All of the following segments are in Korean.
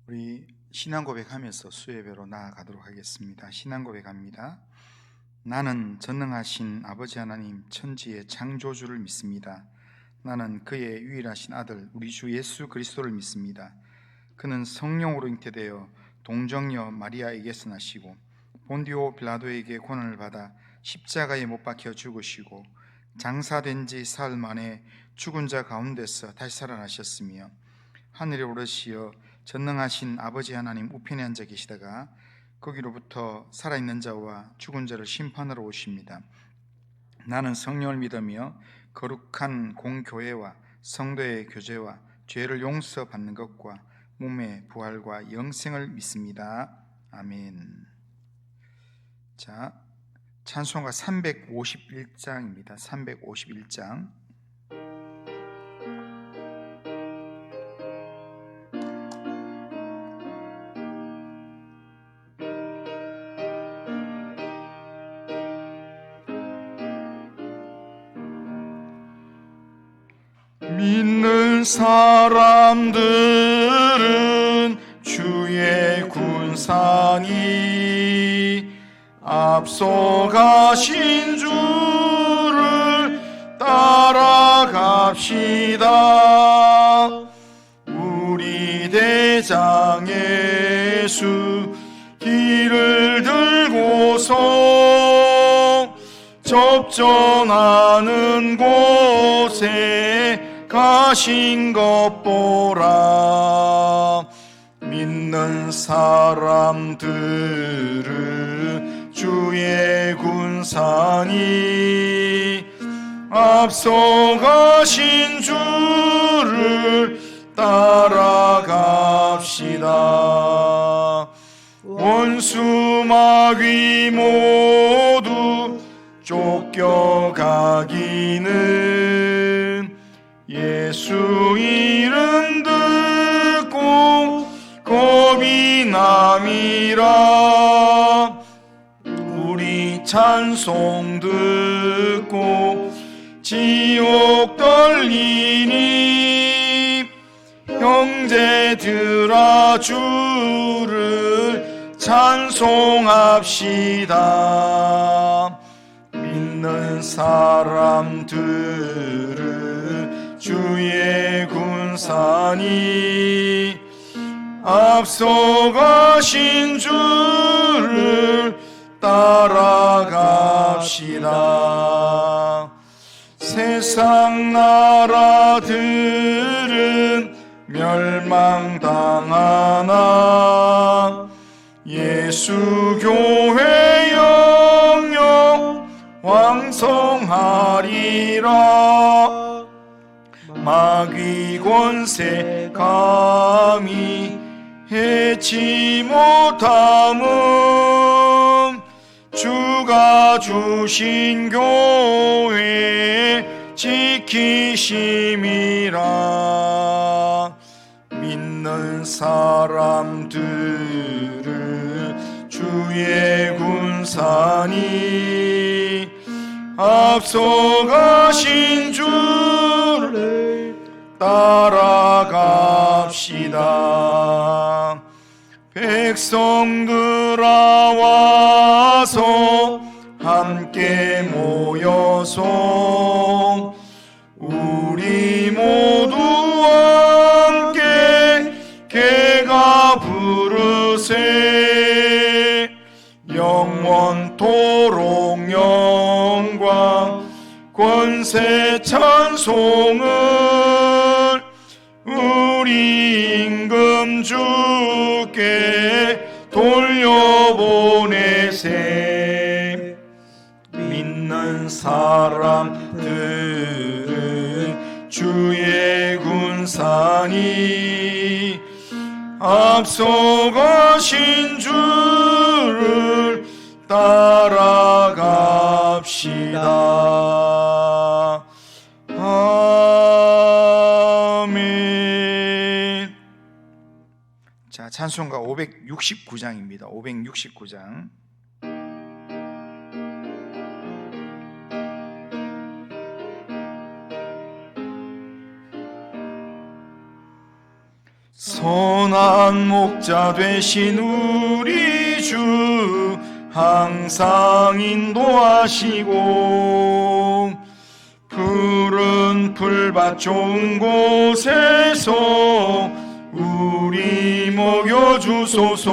우리 신앙 고백하면서 수예배로 나아가도록 하겠습니다. 신앙 고백합니다. 나는 전능하신 아버지 하나님 천지의 창조주를 믿습니다. 나는 그의 유일하신 아들 우리 주 예수 그리스도를 믿습니다. 그는 성령으로 잉태되어 동정녀 마리아에게서 나시고 본디오 빌라도에게 고난을 받아 십자가에 못 박혀 죽으시고 장사된 지 사흘 만에 죽은 자 가운데서 다시 살아나셨으며 하늘에 오르시어 전능하신 아버지 하나님 우편에 앉아 계시다가 거기로부터 살아있는 자와 죽은 자를 심판하러 오십니다. 나는 성령을 믿으며 거룩한 공교회와 성도의 교제와 죄를 용서받는 것과 몸의 부활과 영생을 믿습니다. 아멘. 자, 찬송가 351장입니다. 351장. 믿는 사람들은 주의 군상이 앞서가신 주를 따라갑시다. 우리 대장 예수 길을 들고서 접전하는 곳에 가신 것 보라. 믿는 사람들은 주의 군상이 앞서가신 주를 따라갑시다. 원수 마귀 모두 쫓겨가기는 예수 이름 듣고 겁이 남이라. 우리 찬송 듣고 지옥 떨리니 형제들아 주를 찬송합시다. 믿는 사람들은 주의 군상이 앞서가신 주를 따라갑시다. 세상 나라들은 멸망당하나 예수 교회 영영 왕성하리라. 마귀 권세 감히 해치 못함은 주가 주신 교회 지키심이라. 믿는 사람들은 주의 군상이 앞서가신 주를 따라갑시다. 백성들아 와서 함께 모여서 우리 모두 함께 개가 부르세. 영원토록 영광 권세 찬송을 우리 임금 주께 돌려보내세. 믿는 사람들은 주의 군상이 앞서가신 주를 따라갑시다. 아멘. 자, 찬송가 569장입니다. 569장. 선한 목자 되신 우리 주 항상 인도하시고 푸른 풀밭 좋은 곳에서 우리 먹여주소서.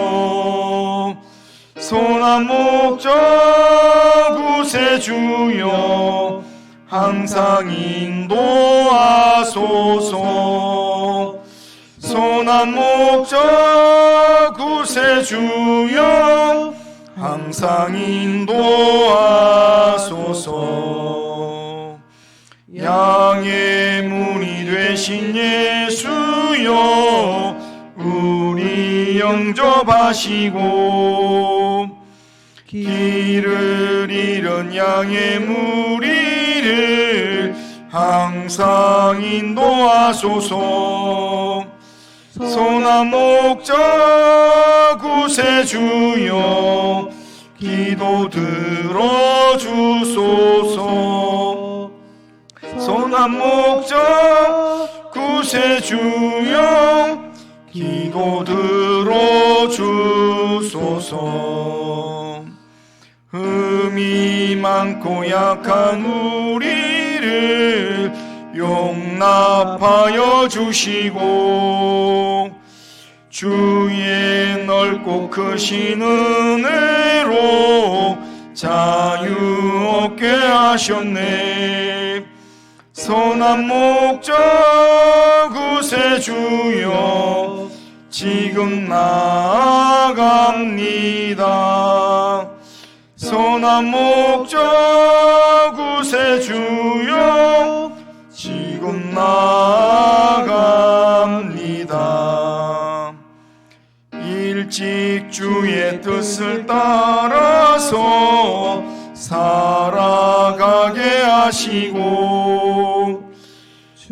선한 목자 구세주여 항상 인도하소서. 선한 목자 구세주여 항상 인도하소서. 양의 문이 되신 예수여 우리 영접하시고 길을 잃은 양의 무리를 항상 인도하소서. 선한 목자 구세주여 기도 들어주소서. 선한 목자 구세주여 기도 들어주소서. 흠이 많고 약한 우리를 용납하여 주시고 주의 넓고 크신 은혜로 자유 얻게 하셨네. 선한 목자 구세주여 지금 나아갑니다. 선한 목자 구세주여 지금 나아갑니다. 일찍 주의 뜻을 따라서 살아가게 하시고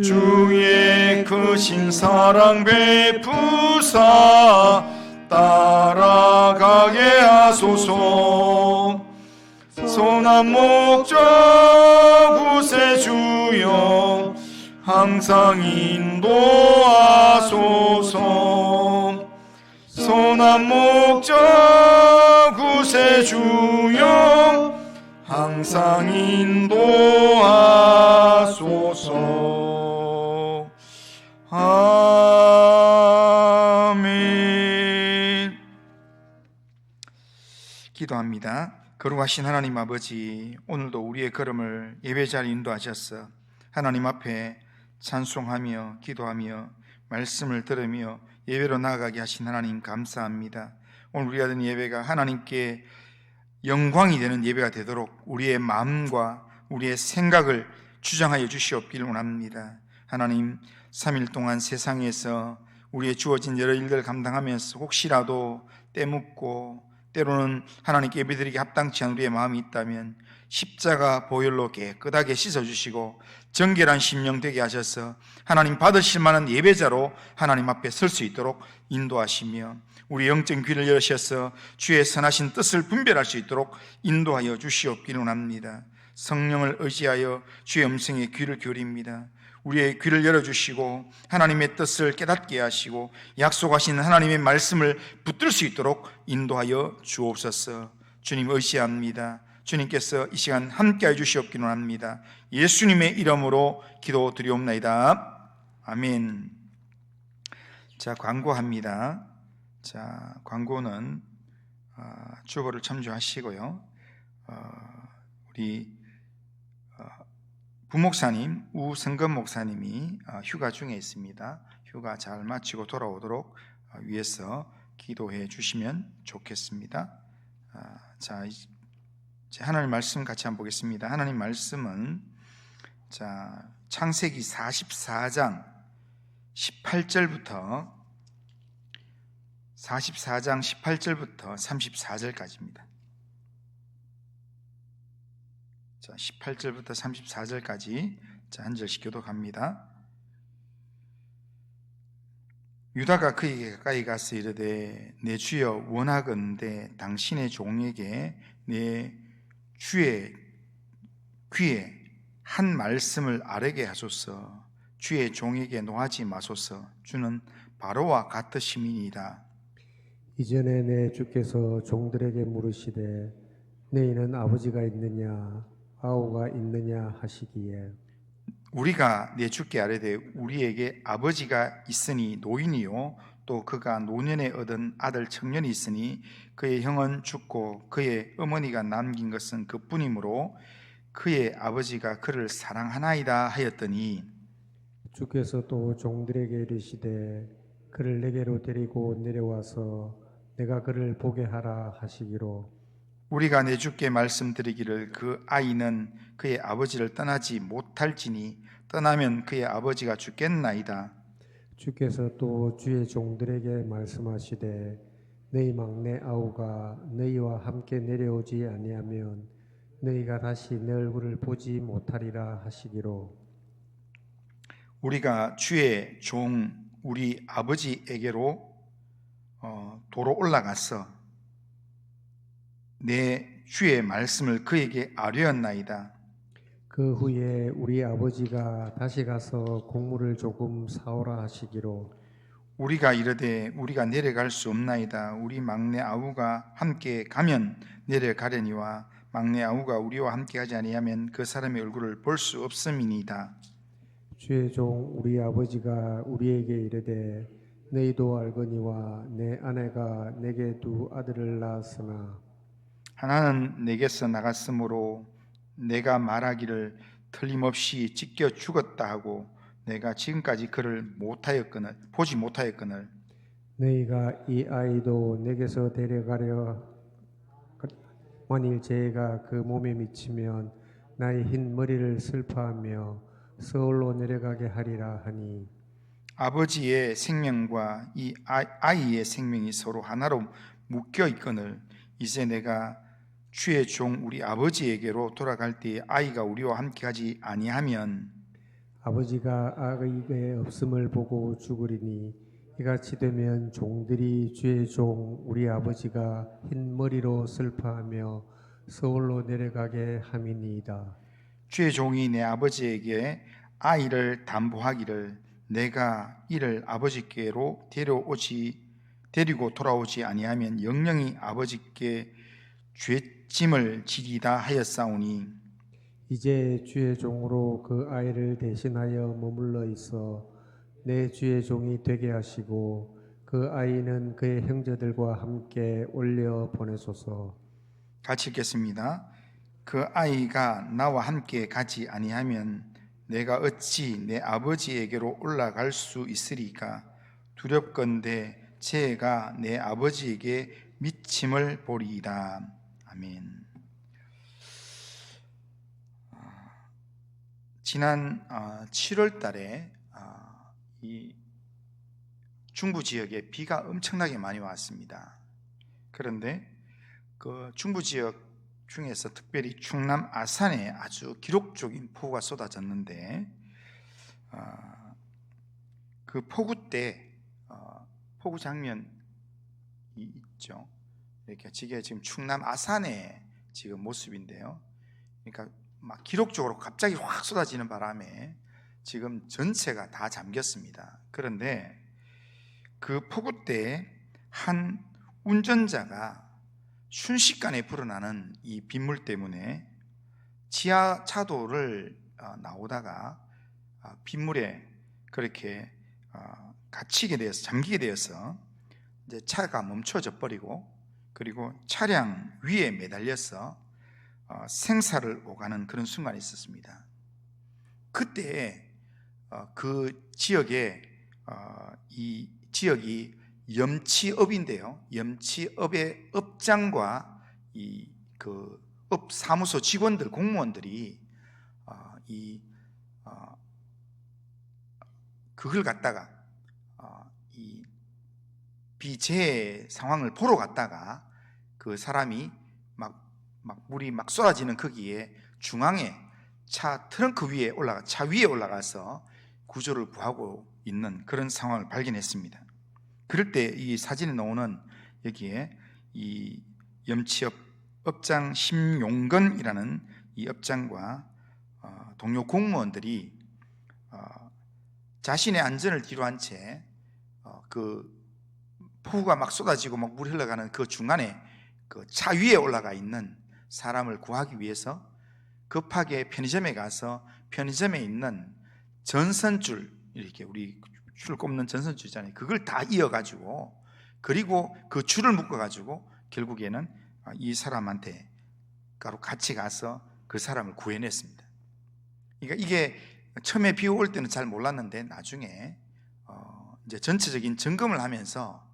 주의 크신 사랑 베푸사 따라가게 하소서. 선한 목자 구세주여 항상 인도하소서. 선한 목자 구세주여 항상 인도하소서. 아멘. 기도합니다. 거룩하신 하나님 아버지, 오늘도 우리의 걸음을 예배자리에 인도하셔서 하나님 앞에 찬송하며 기도하며 말씀을 들으며 예배로 나아가게 하신 하나님 감사합니다. 오늘 우리가 드린 예배가 하나님께 영광이 되는 예배가 되도록 우리의 마음과 우리의 생각을 주장하여 주시옵기를 원합니다. 하나님, 3일 동안 세상에서 우리의 주어진 여러 일들을 감당하면서 혹시라도 때묻고 때로는 하나님께 예배드리기 합당치 않은 우리의 마음이 있다면 십자가 보혈로 깨끗하게 씻어주시고 정결한 심령 되게 하셔서 하나님 받으실 만한 예배자로 하나님 앞에 설 수 있도록 인도하시며 우리 영적 귀를 여셔서 주의 선하신 뜻을 분별할 수 있도록 인도하여 주시옵기를 원합니다. 성령을 의지하여 주의 음성에 귀를 기울입니다. 우리의 귀를 열어주시고 하나님의 뜻을 깨닫게 하시고 약속하신 하나님의 말씀을 붙들 수 있도록 인도하여 주옵소서. 주님 의지합니다. 주님께서 이 시간 함께해 주시옵기를 원합니다. 예수님의 이름으로 기도드리옵나이다. 아멘. 자, 광고합니다. 자, 광고는 주보를 참조하시고요. 우리 부목사님, 우성금 목사님이 휴가 중에 있습니다. 휴가 잘 마치고 돌아오도록 위해서 기도해 주시면 좋겠습니다. 자, 이제 하나님 말씀 같이 한번 보겠습니다. 하나님 말씀은 자, 창세기 44장 18절부터 34절까지입니다. 자, 18절부터 34절까지 한 절씩 교독합니다. 유다가 그에게 가까이 가서 이르되 내 주여 원하건대 당신의 종에게 내 주의 귀에 한 말씀을 아뢰게 하소서. 주의 종에게 노하지 마소서. 주는 바로와 같으심이니이다. 이전에 내 주께서 종들에게 물으시되 너희는 아버지가 있느냐 아우가 있느냐 하시기에 우리가 내 주께 아뢰되 우리에게 아버지가 있으니 노인이요 또 그가 노년에 얻은 아들 청년이 있으니 그의 형은 죽고 그의 어머니가 남긴 것은 그뿐이므로 그의 아버지가 그를 사랑하나이다 하였더니 주께서 또 종들에게 이르시되 그를 내게로 데리고 내려와서 내가 그를 보게 하라 하시기로 우리가 내 주께 말씀드리기를 그 아이는 그의 아버지를 떠나지 못할지니 떠나면 그의 아버지가 죽겠나이다. 주께서 또 주의 종들에게 말씀하시되 너희 막내 아우가 너희와 함께 내려오지 아니하면 너희가 다시 내 얼굴을 보지 못하리라 하시기로 우리가 주의 종 우리 아버지에게로 도로 올라가서 내 주의 말씀을 그에게 아뢰었나이다. 그 후에 우리 아버지가 다시 가서 곡물을 조금 사오라 하시기로 우리가 이르되 우리가 내려갈 수 없나이다. 우리 막내 아우가 함께 가면 내려가려니와 막내 아우가 우리와 함께 가지 아니하면 그 사람의 얼굴을 볼 수 없음이니이다. 주의 종 우리 아버지가 우리에게 이르되 너희도 알거니와 내 아내가 내게 두 아들을 낳았으나 하나는 내게서 나갔으므로 내가 말하기를 틀림없이 찢겨 죽었다 하고 내가 지금까지 그를 보지 못하였거늘 너희가 이 아이도 내게서 데려가려 만일 죄가 그 몸에 미치면 나의 흰 머리를 슬퍼하며 서울로 내려가게 하리라 하니 아버지의 생명과 이 아이의 생명이 서로 하나로 묶여 있거늘 이제 내가 주의 종 우리 아버지에게로 돌아갈 때에 아이가 우리와 함께 하지 아니하면 아버지가 아이의 없음을 보고 죽으리니 이같이 되면 종들이 주의 종 우리 아버지가 흰 머리로 슬퍼하며 서울로 내려가게 함이니이다. 주의 종이 내 아버지에게 아이를 담보하기를 내가 이를 아버지께로 데리고 돌아오지 아니하면 영영이 아버지께 죄짐을 지리다 하였사오니 이제 주의 종으로 그 아이를 대신하여 머물러 있어 내 주의 종이 되게 하시고 그 아이는 그의 형제들과 함께 올려 보내소서. 같이 읽겠습니다. 그 아이가 나와 함께 가지 아니하면 내가 어찌 내 아버지에게로 올라갈 수 있으리까? 두렵건대 죄가 내 아버지에게 미침을 보리이다. 아멘. 지난 7월 달에 이 중부 지역에 비가 엄청나게 많이 왔습니다. 그런데 그 중부 지역 중에서 특별히 충남 아산에 아주 기록적인 폭우가 쏟아졌는데 그 폭우 때 폭우 장면이 있죠. 이렇게 지금 충남 아산의 지금 모습인데요. 그러니까 막 기록적으로 갑자기 확 쏟아지는 바람에 지금 전체가 다 잠겼습니다. 그런데 그 폭우 때 한 운전자가 순식간에 불어나는 이 빗물 때문에 지하 차도를 나오다가 빗물에 그렇게 갇히게 되어서 잠기게 되어서 이제 차가 멈춰져 버리고 그리고 차량 위에 매달려서 생사를 오가는 그런 순간이 있었습니다. 그때 그 지역에 이 지역이 염치읍인데요. 염치읍의 읍장과 이 그 읍 사무소 직원들 공무원들이 그걸 갖다가 이 비재해 상황을 보러 갔다가 그 사람이 막 물이 막 쏟아지는 거기에 중앙에 차 위에 올라가서 구조를 구하고 있는 그런 상황을 발견했습니다. 그럴 때 이 사진에 나오는 여기에 이 염치읍 읍장 심용건이라는 이 읍장과 동료 공무원들이 자신의 안전을 뒤로한 채 그 폭우가 막 쏟아지고 막 물이 흘러가는 그 중간에 그 차 위에 올라가 있는 사람을 구하기 위해서 급하게 편의점에 가서 편의점에 있는 전선줄, 이렇게 우리 줄 꼽는 전선줄 있잖아요. 그걸 다 이어가지고, 그리고 그 줄을 묶어가지고 결국에는 이 사람한테 같이 가서 그 사람을 구해냈습니다. 그러니까 이게 처음에 비 올 때는 잘 몰랐는데 나중에 이제 전체적인 점검을 하면서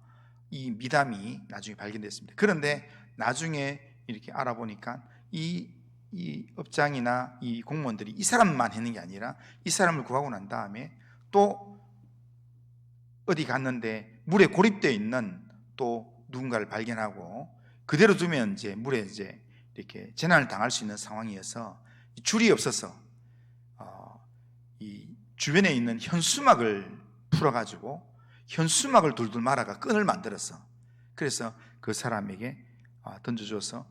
이 미담이 나중에 발견됐습니다. 그런데 나중에 이렇게 알아보니까 이 업장이나 이 공무원들이 이 사람만 했는 게 아니라 이 사람을 구하고 난 다음에 또 어디 갔는데 물에 고립되어 있는 또 누군가를 발견하고 그대로 두면 이제 물에 이제 이렇게 재난을 당할 수 있는 상황이어서 줄이 없어서 이 주변에 있는 현수막을 풀어가지고 현수막을 둘둘 말아가 끈을 만들어서 그래서 그 사람에게 던져줘서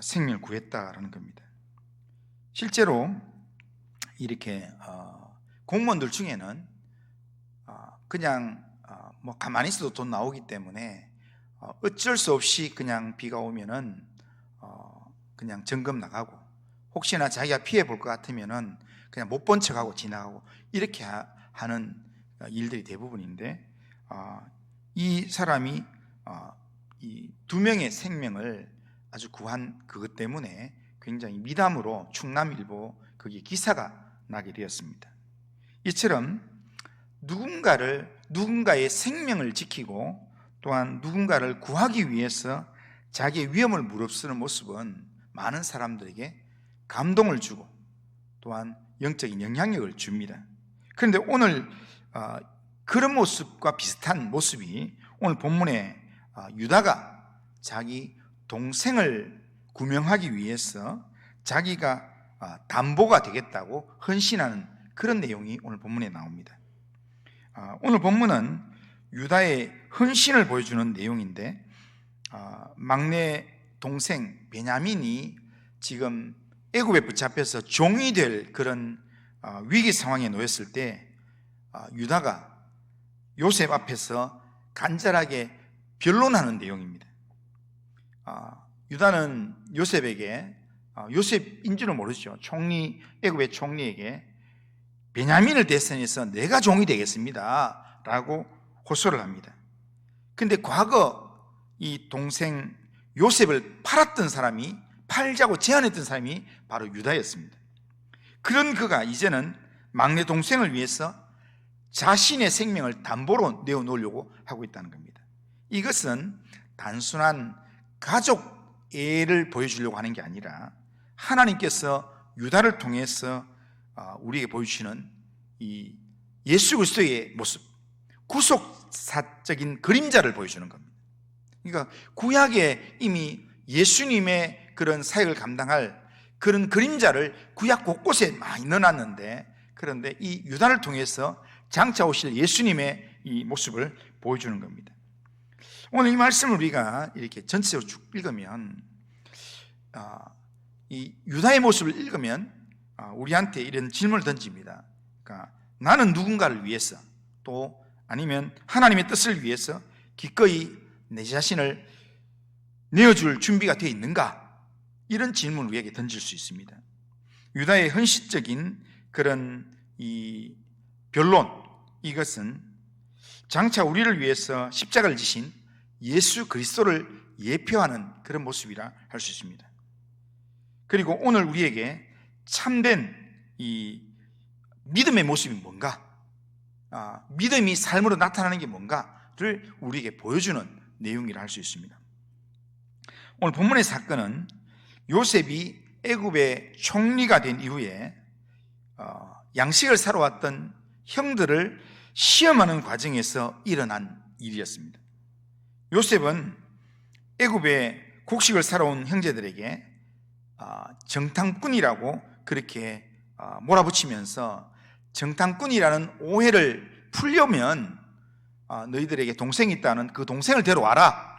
생명을 구했다라는 겁니다. 실제로 이렇게 공무원들 중에는 그냥 뭐 가만히 있어도 돈 나오기 때문에 어쩔 수 없이 그냥 비가 오면은 그냥 점검 나가고 혹시나 자기가 피해 볼 것 같으면은 그냥 못 본 척하고 지나가고 이렇게 하는 일들이 대부분인데 이 사람이 이 2명의 생명을 아주 구한 그것 때문에 굉장히 미담으로 충남일보 거기에 기사가 나게 되었습니다. 이처럼 누군가의 생명을 지키고 또한 누군가를 구하기 위해서 자기의 위험을 무릅쓰는 모습은 많은 사람들에게 감동을 주고 또한 영적인 영향력을 줍니다. 그런데 오늘 그런 모습과 비슷한 모습이 오늘 본문에 유다가 자기 동생을 구명하기 위해서 자기가 담보가 되겠다고 헌신하는 그런 내용이 오늘 본문에 나옵니다. 오늘 본문은 유다의 헌신을 보여주는 내용인데 막내 동생 베냐민이 지금 애굽에 붙잡혀서 종이 될 그런 위기 상황에 놓였을 때 유다가 요셉 앞에서 간절하게 변론하는 내용입니다. 유다는 요셉에게 요셉인 줄은 모르죠. 애굽의 총리에게 베냐민을 대신해서 내가 종이 되겠습니다 라고 호소를 합니다. 근데 과거 이 동생 요셉을 팔자고 제안했던 사람이 바로 유다였습니다. 그런 그가 이제는 막내 동생을 위해서 자신의 생명을 담보로 내어놓으려고 하고 있다는 겁니다. 이것은 단순한 가족애를 보여주려고 하는 게 아니라 하나님께서 유다를 통해서 우리에게 보여주시는 이 예수 그리스도의 모습, 구속사적인 그림자를 보여주는 겁니다. 그러니까 구약에 이미 예수님의 그런 사역을 감당할 그런 그림자를 구약 곳곳에 많이 넣어놨는데, 그런데 이 유다를 통해서 장차 오실 예수님의 이 모습을 보여주는 겁니다. 오늘 이 말씀을 우리가 이렇게 전체적으로 쭉 읽으면 이 유다의 모습을 읽으면 우리한테 이런 질문을 던집니다. 그러니까 나는 누군가를 위해서 또 아니면 하나님의 뜻을 위해서 기꺼이 내 자신을 내어줄 준비가 되어 있는가? 이런 질문을 우리에게 던질 수 있습니다. 유다의 헌신적인 그런 이 변론, 이것은 장차 우리를 위해서 십자가를 지신 예수 그리스도를 예표하는 그런 모습이라 할 수 있습니다. 그리고 오늘 우리에게 참된 이 믿음의 모습이 뭔가, 믿음이 삶으로 나타나는 게 뭔가를 우리에게 보여주는 내용이라 할 수 있습니다. 오늘 본문의 사건은 요셉이 애굽의 총리가 된 이후에 양식을 사러 왔던 형들을 시험하는 과정에서 일어난 일이었습니다. 요셉은 애굽의 곡식을 사러 온 형제들에게 정탐꾼이라고 그렇게 몰아붙이면서 정탐꾼이라는 오해를 풀려면 너희들에게 동생이 있다는 그 동생을 데려와라,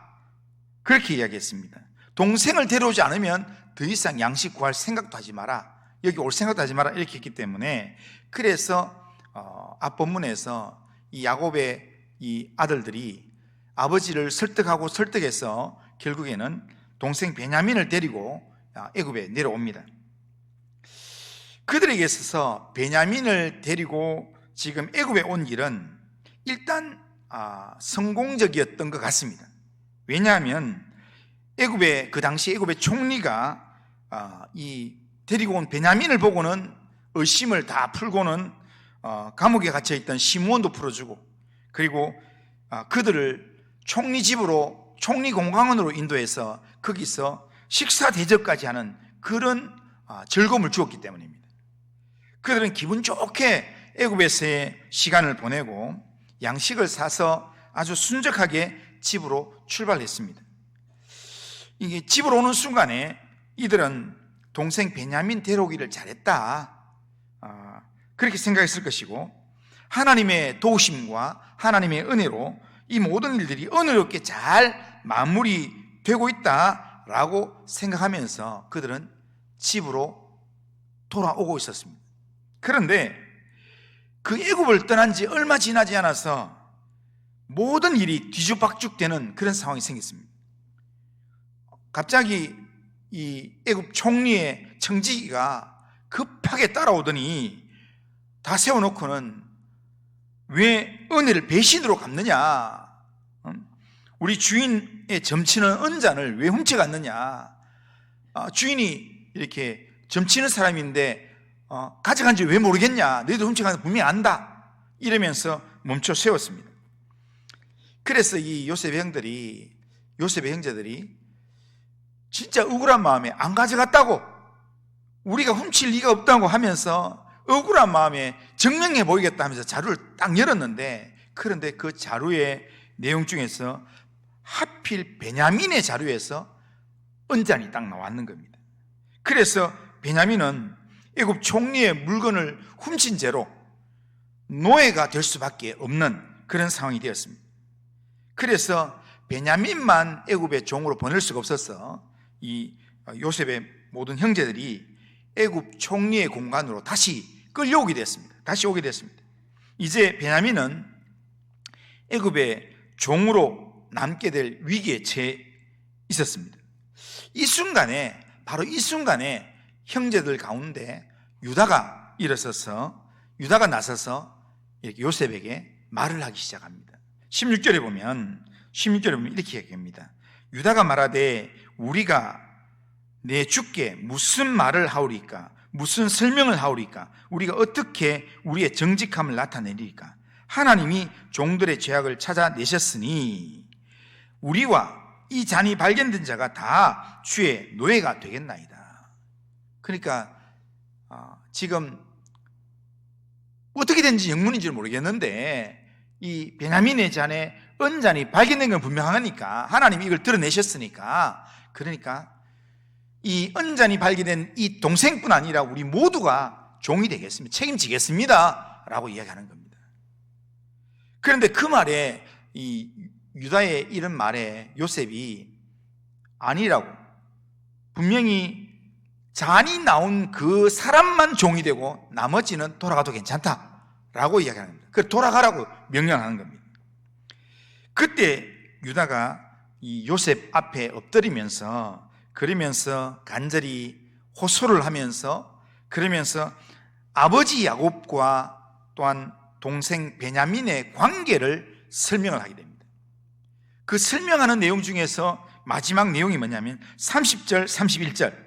그렇게 이야기했습니다. 동생을 데려오지 않으면 더 이상 양식 구할 생각도 하지 마라, 여기 올 생각도 하지 마라, 이렇게 했기 때문에 그래서 앞본문에서 이 야곱의 이 아들들이 아버지를 설득해서 결국에는 동생 베냐민을 데리고 애굽에 내려옵니다. 그들에게 있어서 베냐민을 데리고 지금 애굽에 온 일은 일단 성공적이었던 것 같습니다. 왜냐하면 그 당시 애굽의 총리가 이 데리고 온 베냐민을 보고는 의심을 다 풀고는 감옥에 갇혀있던 시므온도 풀어주고, 그리고 그들을 총리 집으로, 총리 공강원으로 인도해서 거기서 식사 대접까지 하는 그런 즐거움을 주었기 때문입니다. 그들은 기분 좋게 애굽에서의 시간을 보내고 양식을 사서 아주 순적하게 집으로 출발했습니다. 이게 집으로 오는 순간에 이들은 동생 베냐민 데려오기를 잘했다, 그렇게 생각했을 것이고, 하나님의 도우심과 하나님의 은혜로 이 모든 일들이 은혜롭게 잘 마무리되고 있다라고 생각하면서 그들은 집으로 돌아오고 있었습니다. 그런데 그 애굽을 떠난 지 얼마 지나지 않아서 모든 일이 뒤죽박죽되는 그런 상황이 생겼습니다. 갑자기 이 애굽 총리의 청지기가 급하게 따라오더니 다 세워놓고는 왜 은혜를 배신으로 갚느냐, 우리 주인의 점치는 은잔을 왜 훔쳐갔느냐, 주인이 이렇게 점치는 사람인데 가져간지 왜 모르겠냐, 너희도 훔쳐간 거 분명히 안다, 이러면서 멈춰 세웠습니다. 그래서 이 요셉의 형제들이 진짜 억울한 마음에 안 가져갔다고, 우리가 훔칠 리가 없다고 하면서 억울한 마음에 증명해 보이겠다 하면서 자루를 딱 열었는데, 그런데 그 자루의 내용 중에서 하필 베냐민의 자루에서 은잔이 딱 나왔는 겁니다. 그래서 베냐민은 애굽 총리의 물건을 훔친 죄로 노예가 될 수밖에 없는 그런 상황이 되었습니다. 그래서 베냐민만 애굽의 종으로 보낼 수가 없어서 이 요셉의 모든 형제들이 애굽 총리의 공간으로 다시 끌려오게 됐습니다. 다시 오게 됐습니다. 이제 베냐민은 애굽의 종으로 남게 될 위기에 처해 있었습니다. 바로 이 순간에 형제들 가운데 유다가 나서서 이렇게 요셉에게 말을 하기 시작합니다. 16절에 보면 이렇게 얘기합니다. 유다가 말하되 우리가 내 주께 무슨 말을 하오리까, 무슨 설명을 하오리까, 우리가 어떻게 우리의 정직함을 나타내리까. 하나님이 종들의 죄악을 찾아내셨으니 우리와 이 잔이 발견된 자가 다 주의 노예가 되겠나이다. 그러니까 지금 어떻게 된지 영문인지 모르겠는데 이 베냐민의 잔에 은잔이 발견된 건 분명하니까 하나님이 이걸 드러내셨으니까, 그러니까 이 은잔이 발견된 이 동생뿐 아니라 우리 모두가 종이 되겠습니다, 책임지겠습니다 라고 이야기하는 겁니다. 그런데 그 말에, 이 유다의 이런 말에 요셉이 아니라고, 분명히 잔이 나온 그 사람만 종이 되고 나머지는 돌아가도 괜찮다라고 이야기하는 겁니다. 그 돌아가라고 명령하는 겁니다. 그때 유다가 이 요셉 앞에 엎드리면서 그러면서 간절히 호소를 하면서 그러면서 아버지 야곱과 또한 동생 베냐민의 관계를 설명을 하게 됩니다. 그 설명하는 내용 중에서 마지막 내용이 뭐냐면 30절, 31절.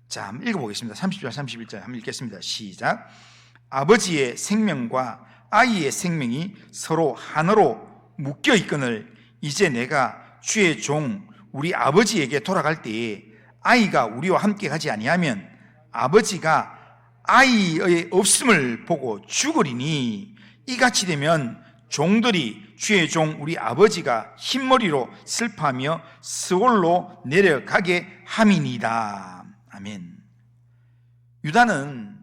자, 한번 읽어보겠습니다. 30절, 31절 한번 읽겠습니다. 시작. 아버지의 생명과 아이의 생명이 서로 하나로 묶여 있거늘 이제 내가 주의 종 우리 아버지에게 돌아갈 때에 아이가 우리와 함께 가지 아니하면 아버지가 아이의 없음을 보고 죽으리니 이같이 되면 종들이 주의 종 우리 아버지가 흰머리로 슬퍼하며 스올로 내려가게 함이니이다. 아멘. 유다는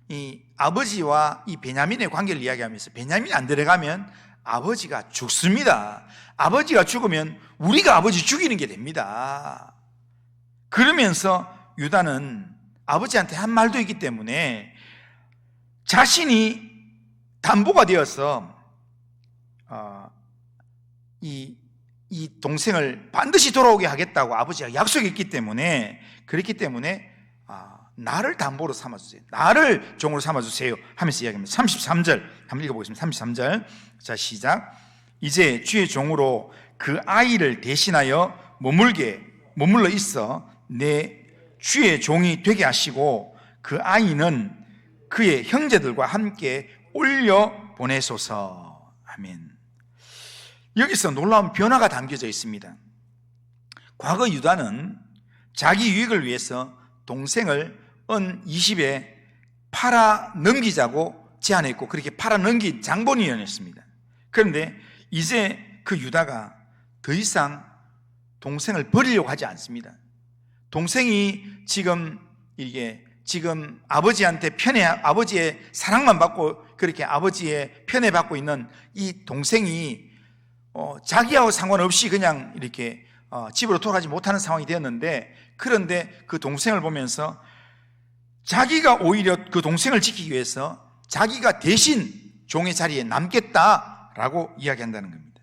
이 아버지와 이 베냐민의 관계를 이야기하면서 베냐민이 안 들어가면 아버지가 죽습니다. 아버지가 죽으면 우리가 아버지 죽이는 게 됩니다. 그러면서 유다는 아버지한테 한 말도 있기 때문에 자신이 담보가 되어서 이 동생을 반드시 돌아오게 하겠다고 아버지가 약속했기 때문에, 그렇기 때문에 나를 담보로 삼아주세요, 나를 종으로 삼아주세요 하면서 이야기합니다. 33절 한번 읽어보겠습니다. 33절 자 시작. 이제 주의 종으로 그 아이를 대신하여 머물러 있어 내 주의 종이 되게 하시고 그 아이는 그의 형제들과 함께 올려 보내소서. 아멘. 여기서 놀라운 변화가 담겨져 있습니다. 과거 유다는 자기 유익을 위해서 동생을 은 20에 팔아 넘기자고 제안했고 그렇게 팔아 넘긴 장본인이었습니다. 그런데 이제 그 유다가 더 이상 동생을 버리려고 하지 않습니다. 동생이 지금 아버지한테 아버지의 사랑만 받고 그렇게 아버지의 편애 받고 있는 이 동생이 자기하고 상관없이 그냥 이렇게 집으로 돌아가지 못하는 상황이 되었는데, 그런데 그 동생을 보면서 자기가 오히려 그 동생을 지키기 위해서 자기가 대신 종의 자리에 남겠다라고 이야기한다는 겁니다.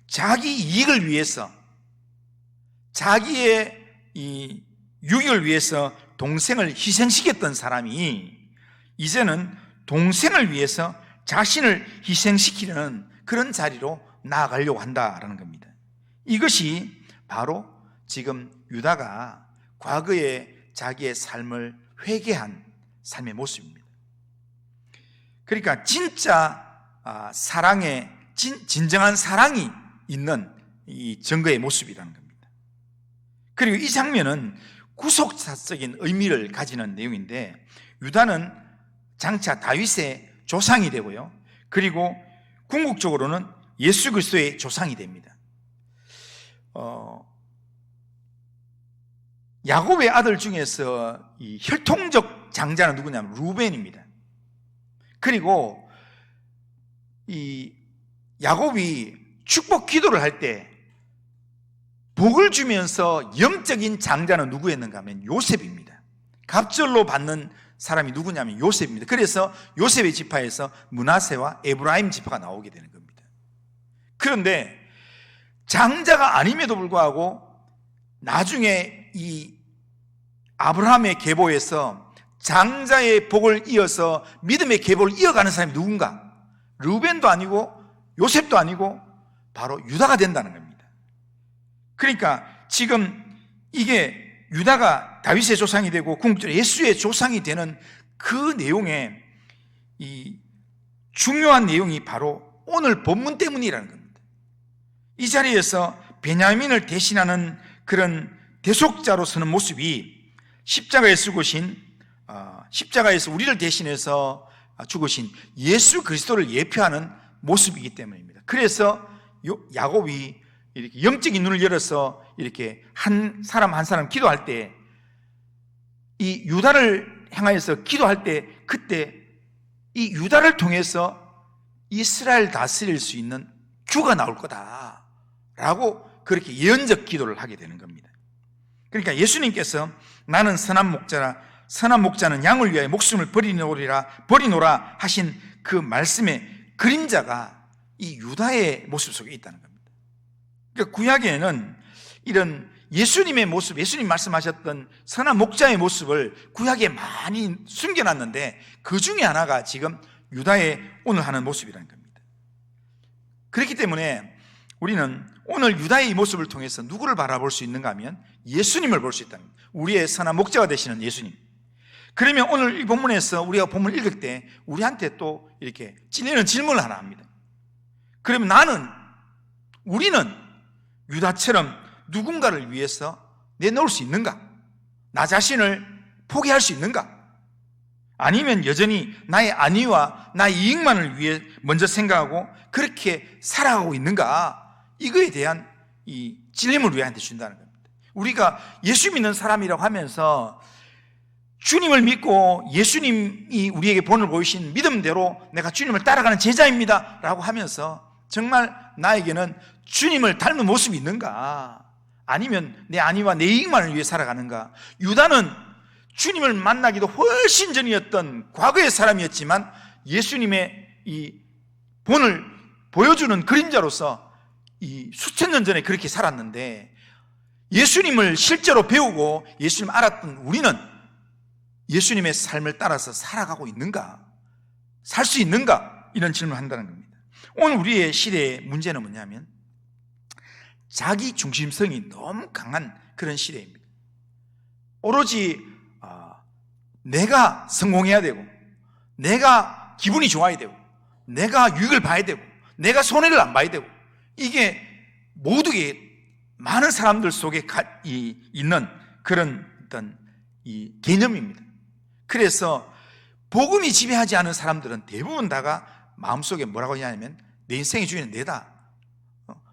자기 이익을 위해서, 자기의 이 유익을 위해서 동생을 희생시켰던 사람이 이제는 동생을 위해서 자신을 희생시키는 그런 자리로 나아가려고 한다라는 겁니다. 이것이 바로 지금 유다가 과거에 자기의 삶을 회개한 삶의 모습입니다. 그러니까 진짜 사랑의 진정한 사랑이 있는 이 증거의 모습이라는 겁니다. 그리고 이 장면은 구속사적인 의미를 가지는 내용인데, 유다는 장차 다윗의 조상이 되고요, 그리고 궁극적으로는 예수 그리스도의 조상이 됩니다. 야곱의 아들 중에서 이 혈통적 장자는 누구냐면 루벤입니다. 그리고 이 야곱이 축복 기도를 할 때 복을 주면서 영적인 장자는 누구였는가 하면 요셉입니다. 갑절로 받는 사람이 누구냐면 요셉입니다. 그래서 요셉의 지파에서 므낫세와 에브라임 지파가 나오게 되는 겁니다. 그런데 장자가 아님에도 불구하고 나중에 이 아브라함의 계보에서 장자의 복을 이어서 믿음의 계보를 이어가는 사람이 누군가? 르벤도 아니고 요셉도 아니고 바로 유다가 된다는 겁니다. 그러니까 지금 이게 유다가 다윗의 조상이 되고 궁극적으로 예수의 조상이 되는 그 내용에 이 중요한 내용이 바로 오늘 본문 때문이라는 겁니다. 이 자리에서 베냐민을 대신하는 그런 대속자로 서는 모습이 십자가에서 우리를 대신해서 죽으신 예수 그리스도를 예표하는 모습이기 때문입니다. 그래서 야곱이 이렇게 영적인 눈을 열어서 이렇게 한 사람 한 사람 기도할 때, 이 유다를 향하여서 기도할 때, 그때 이 유다를 통해서 이스라엘 다스릴 수 있는 주가 나올 거다라고 그렇게 예언적 기도를 하게 되는 겁니다. 그러니까 예수님께서 나는 선한 목자라, 선한 목자는 양을 위하여 목숨을 버리노라 하신 그 말씀의 그림자가 이 유다의 모습 속에 있다는 겁니다. 그러니까 구약에는 이런 예수님의 모습, 예수님 말씀하셨던 선한 목자의 모습을 구약에 많이 숨겨놨는데 그 중에 하나가 지금 유다의 오늘 하는 모습이라는 겁니다. 그렇기 때문에 우리는 오늘 유다의 이 모습을 통해서 누구를 바라볼 수 있는가 하면 예수님을 볼 수 있다는 겁니다. 우리의 선한 목자가 되시는 예수님. 그러면 오늘 이 본문에서 우리가 본문을 읽을 때 우리한테 또 이렇게 찔리는 질문을 하나 합니다. 그러면 우리는 유다처럼 누군가를 위해서 내놓을 수 있는가? 나 자신을 포기할 수 있는가? 아니면 여전히 나의 안위와 나의 이익만을 위해 먼저 생각하고 그렇게 살아가고 있는가? 이거에 대한 이 찔림을 우리한테 준다는 겁니다. 우리가 예수 믿는 사람이라고 하면서 주님을 믿고 예수님이 우리에게 본을 보이신 믿음대로 내가 주님을 따라가는 제자입니다 라고 하면서 정말 나에게는 주님을 닮은 모습이 있는가? 아니면 내 안위와 내 이익만을 위해 살아가는가? 유다는 주님을 만나기도 훨씬 전이었던 과거의 사람이었지만 예수님의 이 본을 보여주는 그림자로서 이 수천 년 전에 그렇게 살았는데, 예수님을 실제로 배우고 예수님을 알았던 우리는 예수님의 삶을 따라서 살아가고 있는가? 살 수 있는가? 이런 질문을 한다는 겁니다. 오늘 우리의 시대의 문제는 뭐냐면 자기 중심성이 너무 강한 그런 시대입니다. 오로지 내가 성공해야 되고, 내가 기분이 좋아야 되고, 내가 유익을 봐야 되고, 내가 손해를 안 봐야 되고, 이게 모두의 많은 사람들 속에 있는 그런 어떤 이 개념입니다. 그래서 복음이 지배하지 않은 사람들은 대부분 다가 마음속에 뭐라고 하냐면 내 인생의 주인은 내다.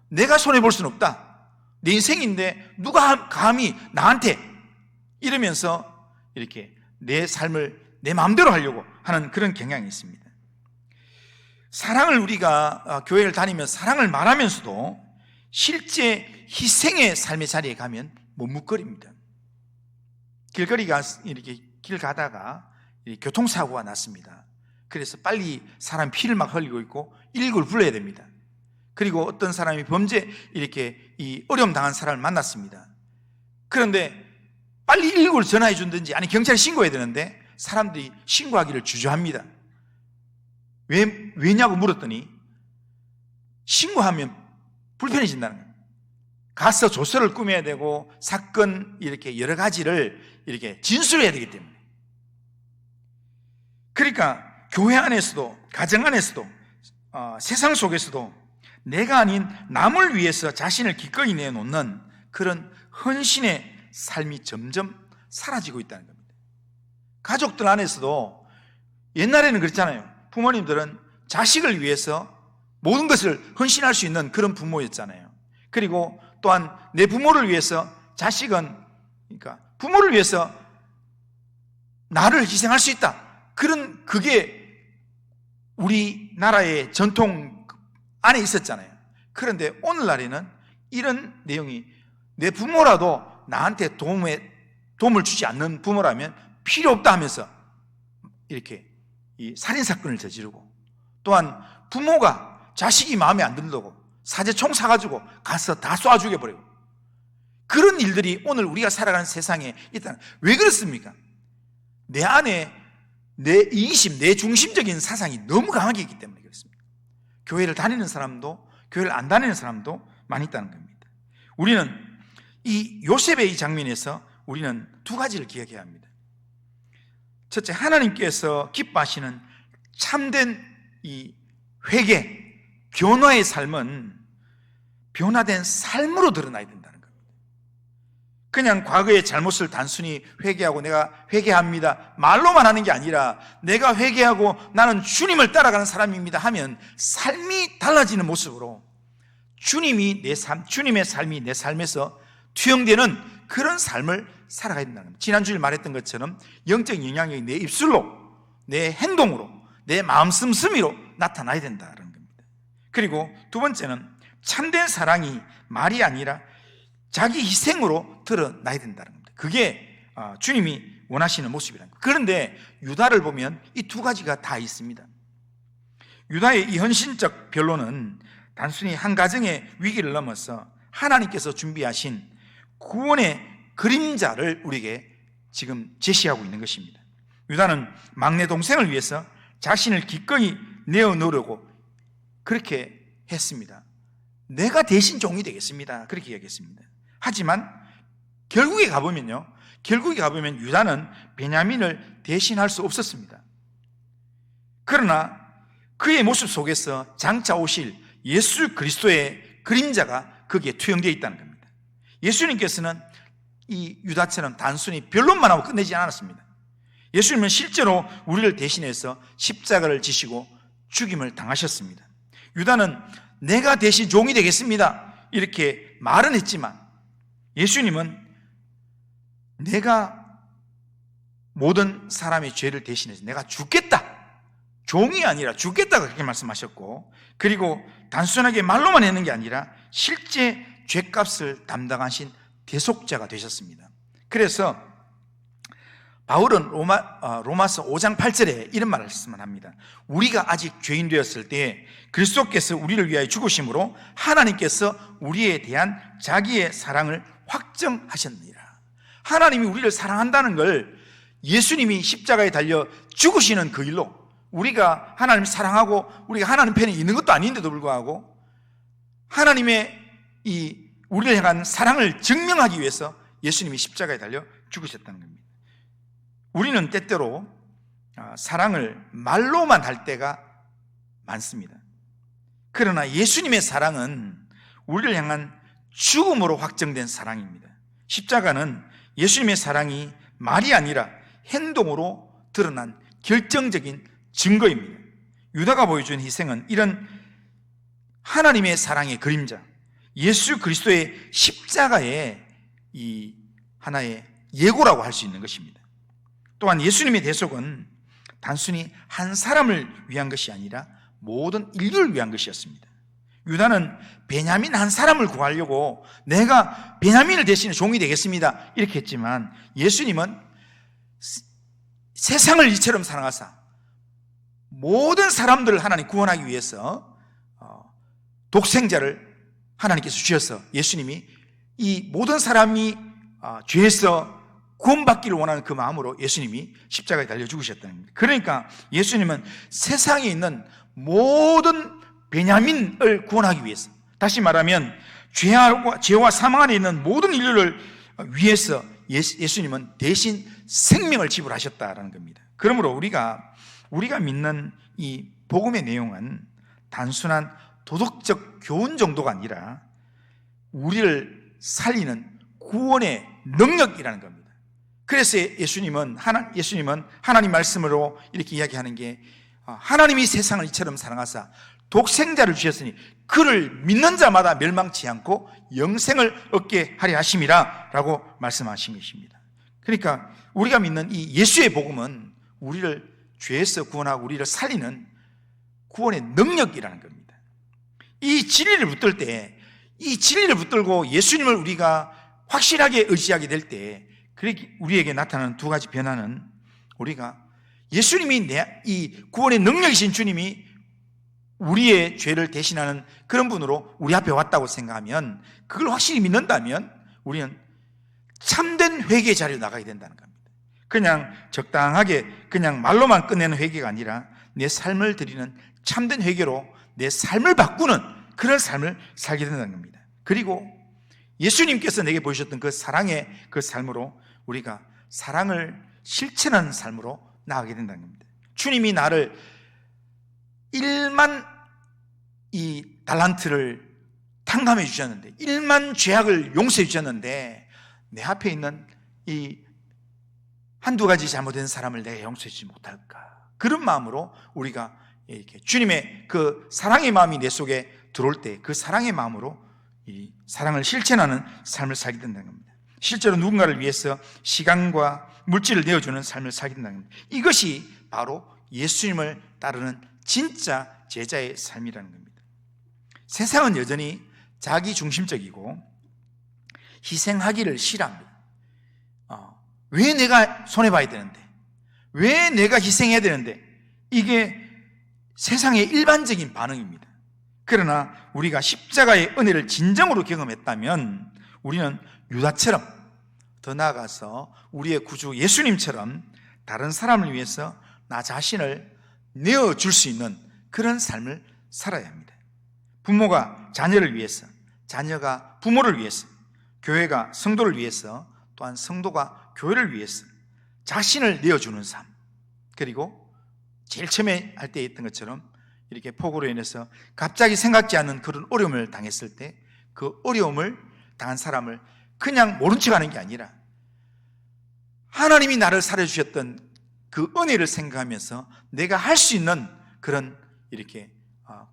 내가 손해볼 수는 없다. 내 인생인데 누가 감히 나한테, 이러면서 이렇게 내 삶을 내 마음대로 하려고 하는 그런 경향이 있습니다. 사랑을 우리가 교회를 다니면서 사랑을 말하면서도 실제 희생의 삶의 자리에 가면 머뭇거립니다. 길거리가 이렇게 길 가다가 교통사고가 났습니다. 그래서 빨리 사람 피를 막 흘리고 있고 119를 불러야 됩니다. 그리고 어떤 사람이 범죄 이렇게 이 어려움 당한 사람을 만났습니다. 그런데 빨리 119를 전화해 준든지 아니 경찰에 신고해야 되는데 사람들이 신고하기를 주저합니다. 왜냐고 물었더니 신고하면 불편해진다는 거예요. 가서 조서를 꾸며야 되고 사건 이렇게 여러 가지를 이렇게 진술해야 되기 때문에. 그러니까 교회 안에서도 가정 안에서도 세상 속에서도 내가 아닌 남을 위해서 자신을 기꺼이 내놓는 그런 헌신의 삶이 점점 사라지고 있다는 겁니다. 가족들 안에서도 옛날에는 그랬잖아요. 부모님들은 자식을 위해서 모든 것을 헌신할 수 있는 그런 부모였잖아요. 그리고 또한 내 부모를 위해서 자식은, 그러니까 부모를 위해서 나를 희생할 수 있다. 그게 우리나라의 전통 안에 있었잖아요. 그런데 오늘날에는 이런 내용이, 내 부모라도 나한테 도움을 주지 않는 부모라면 필요 없다 하면서 이렇게 이 살인사건을 저지르고, 또한 부모가 자식이 마음에 안 든다고 사제총 사가지고 가서 다 쏴 죽여버리고, 그런 일들이 오늘 우리가 살아가는 세상에 있다는. 왜 그렇습니까? 내 안에 내 이기심, 내 중심적인 사상이 너무 강하게 있기 때문에 그렇습니다. 교회를 다니는 사람도 교회를 안 다니는 사람도 많이 있다는 겁니다. 우리는 이 요셉의 이 장면에서 우리는 두 가지를 기억해야 합니다. 첫째, 하나님께서 기뻐하시는 참된 이 회개, 변화의 삶은 변화된 삶으로 드러나야 된다는 겁니다. 그냥 과거의 잘못을 단순히 회개하고 내가 회개합니다 말로만 하는 게 아니라 내가 회개하고 나는 주님을 따라가는 사람입니다 하면 삶이 달라지는 모습으로 주님의 삶이 내 삶에서 투영되는 그런 삶을 살아가야 된다는 겁니다. 지난주에 말했던 것처럼 영적 영향력이 내 입술로, 내 행동으로, 내 마음 씀씀이로 나타나야 된다는 겁니다. 그리고 두 번째는 참된 사랑이 말이 아니라 자기 희생으로 드러나야 된다는 겁니다. 그게 주님이 원하시는 모습이라는 겁니다. 그런데 유다를 보면 이 두 가지가 다 있습니다. 유다의 이 헌신적 변론은 단순히 한 가정의 위기를 넘어서 하나님께서 준비하신 구원의 그림자를 우리에게 지금 제시하고 있는 것입니다. 유다는 막내 동생을 위해서 자신을 기꺼이 내어놓으려고 그렇게 했습니다. 내가 대신 종이 되겠습니다. 그렇게 이야기했습니다. 하지만 결국에 가보면 유다는 베냐민을 대신할 수 없었습니다. 그러나 그의 모습 속에서 장차 오실 예수 그리스도의 그림자가 거기에 투영되어 있다는 겁니다. 예수님께서는 이 유다처럼 단순히 변론만 하고 끝내지 않았습니다. 예수님은 실제로 우리를 대신해서 십자가를 지시고 죽임을 당하셨습니다. 유다는 내가 대신 종이 되겠습니다 이렇게 말은 했지만 예수님은 내가 모든 사람의 죄를 대신해서 내가 죽겠다, 종이 아니라 죽겠다 그렇게 말씀하셨고, 그리고 단순하게 말로만 했는 게 아니라 실제 죄값을 담당하신 대속자가 되셨습니다. 그래서 바울은 로마서 5장 8절에 이런 말씀을 합니다. 우리가 아직 죄인 되었을 때 그리스도께서 우리를 위하여 죽으심으로 하나님께서 우리에 대한 자기의 사랑을 확정하셨느니라. 하나님이 우리를 사랑한다는 걸 예수님이 십자가에 달려 죽으시는 그 일로, 우리가 하나님을 사랑하고 우리가 하나님 편에 있는 것도 아닌데도 불구하고 하나님의 이 우리를 향한 사랑을 증명하기 위해서 예수님이 십자가에 달려 죽으셨다는 겁니다. 우리는 때때로 사랑을 말로만 할 때가 많습니다. 그러나 예수님의 사랑은 우리를 향한 죽음으로 확정된 사랑입니다. 십자가는 예수님의 사랑이 말이 아니라 행동으로 드러난 결정적인 증거입니다. 유다가 보여준 희생은 이런 하나님의 사랑의 그림자, 예수 그리스도의 십자가의 이 하나의 예고라고 할 수 있는 것입니다. 또한 예수님의 대속은 단순히 한 사람을 위한 것이 아니라 모든 인류를 위한 것이었습니다. 유다는 베냐민 한 사람을 구하려고 내가 베냐민을 대신해 종이 되겠습니다 이렇게 했지만, 예수님은 세상을 이처럼 사랑하사 모든 사람들을 하나님 구원하기 위해서 독생자를 하나님께서 주셔서 예수님이 이 모든 사람이 죄에서 구원받기를 원하는 그 마음으로 예수님이 십자가에 달려 죽으셨다는 겁니다. 그러니까 예수님은 세상에 있는 모든 베냐민을 구원하기 위해서, 다시 말하면 죄와 사망 안에 있는 모든 인류를 위해서 예수님은 대신 생명을 지불하셨다라는 겁니다. 그러므로 우리가 믿는 이 복음의 내용은 단순한 도덕적 교훈 정도가 아니라 우리를 살리는 구원의 능력이라는 겁니다. 그래서 예수님은 하나님 말씀으로 이렇게 이야기하는 게, 하나님이 세상을 이처럼 사랑하사 독생자를 주셨으니 그를 믿는 자마다 멸망치 않고 영생을 얻게 하려 하심이라 라고 말씀하신 것입니다. 그러니까 우리가 믿는 이 예수의 복음은 우리를 죄에서 구원하고 우리를 살리는 구원의 능력이라는 겁니다. 이 진리를 붙들 때, 이 진리를 붙들고 예수님을 우리가 확실하게 의지하게 될 때 우리에게 나타나는 두 가지 변화는, 우리가 예수님이 이 구원의 능력이신 주님이 우리의 죄를 대신하는 그런 분으로 우리 앞에 왔다고 생각하면, 그걸 확실히 믿는다면 우리는 참된 회개의 자리로 나가게 된다는 겁니다. 그냥 적당하게 그냥 말로만 끝내는 회개가 아니라 내 삶을 드리는 참된 회개로 내 삶을 바꾸는 그런 삶을 살게 된다는 겁니다. 그리고 예수님께서 내게 보여주셨던 그 사랑의 그 삶으로 우리가 사랑을 실천하는 삶으로 나가게 된다는 겁니다. 주님이 나를 1만 이 달란트를 탕감해 주셨는데, 1만 죄악을 용서해 주셨는데, 내 앞에 있는 이 한두 가지 잘못된 사람을 내가 용서해 주지 못할까? 그런 마음으로 우리가 이렇게 주님의 그 사랑의 마음이 내 속에 들어올 때 그 사랑의 마음으로 이 사랑을 실천하는 삶을 살게 된다는 겁니다. 실제로 누군가를 위해서 시간과 물질을 내어주는 삶을 살게 된다는 겁니다. 이것이 바로 예수님을 따르는 진짜 제자의 삶이라는 겁니다. 세상은 여전히 자기 중심적이고 희생하기를 싫어합니다. 왜 내가 손해봐야 되는데, 왜 내가 희생해야 되는데, 이게 세상의 일반적인 반응입니다. 그러나 우리가 십자가의 은혜를 진정으로 경험했다면 우리는 유다처럼, 더 나아가서 우리의 구주 예수님처럼 다른 사람을 위해서 나 자신을 내어줄 수 있는 그런 삶을 살아야 합니다. 부모가 자녀를 위해서, 자녀가 부모를 위해서, 교회가 성도를 위해서, 또한 성도가 교회를 위해서 자신을 내어주는 삶, 그리고 제일 처음에 할 때 했던 것처럼 이렇게 폭우로 인해서 갑자기 생각지 않은 그런 어려움을 당했을 때 그 어려움을 당한 사람을 그냥 모른 척 하는 게 아니라 하나님이 나를 살려주셨던 그 은혜를 생각하면서 내가 할 수 있는 그런 이렇게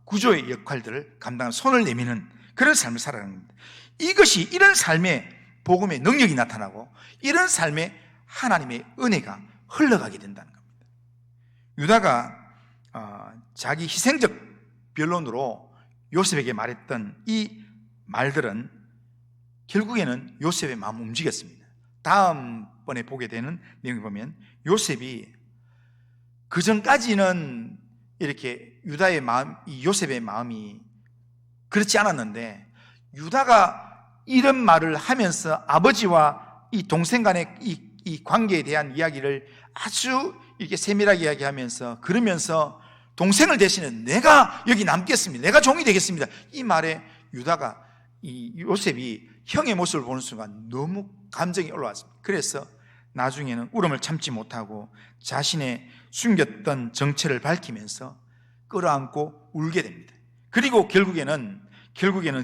구조의 역할들을 감당하는, 손을 내미는 그런 삶을 살아가는 겁니다. 이것이, 이런 삶에 복음의 능력이 나타나고 이런 삶에 하나님의 은혜가 흘러가게 된다는 겁니다. 유다가 자기 희생적 변론으로 요셉에게 말했던 이 말들은 결국에는 요셉의 마음을 움직였습니다. 다음번에 보게 되는 내용을 보면 요셉이 그 전까지는 이렇게 유다의 마음, 이 요셉의 마음이 그렇지 않았는데 유다가 이런 말을 하면서 아버지와 이 동생 간의 이 관계에 대한 이야기를 아주 이렇게 세밀하게 이야기하면서 그러면서 동생을 대신해 내가 여기 남겠습니다. 내가 종이 되겠습니다. 이 말에 유다가 이 요셉이 형의 모습을 보는 순간 너무 감정이 올라왔습니다. 그래서 나중에는 울음을 참지 못하고 자신의 숨겼던 정체를 밝히면서 끌어안고 울게 됩니다. 그리고 결국에는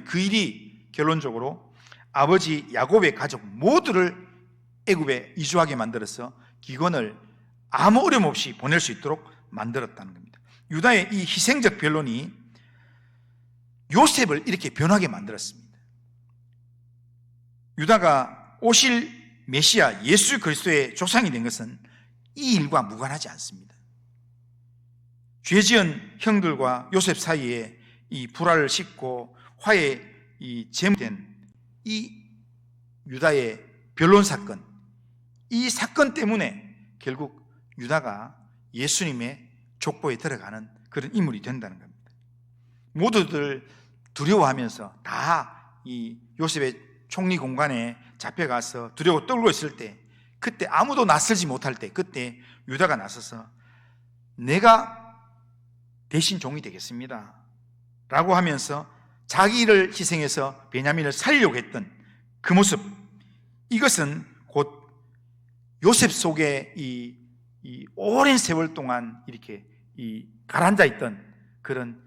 그 일이 결론적으로 아버지 야곱의 가족 모두를 애굽에 이주하게 만들어서 기근을 아무 어려움 없이 보낼 수 있도록 만들었다는 겁니다. 유다의 이 희생적 변론이 요셉을 이렇게 변하게 만들었습니다. 유다가 오실 메시아 예수 그리스도의 조상이 된 것은 이 일과 무관하지 않습니다. 죄지은 형들과 요셉 사이에 이 불화를 싣고 화해 제무된 이 유다의 변론 사건, 이 사건 때문에 결국 유다가 예수님의 족보에 들어가는 그런 인물이 된다는 겁니다. 모두들 두려워하면서 다 이 요셉의 총리 공간에 잡혀가서 두려워 떨고 있을 때, 그때 아무도 나서지 못할 때, 그때 유다가 나서서 내가 대신 종이 되겠습니다 라고 하면서 자기를 희생해서 베냐민을 살리려고 했던 그 모습, 이것은 곧 요셉 속에 이 오랜 세월 동안 이렇게 가라앉아 있던 그런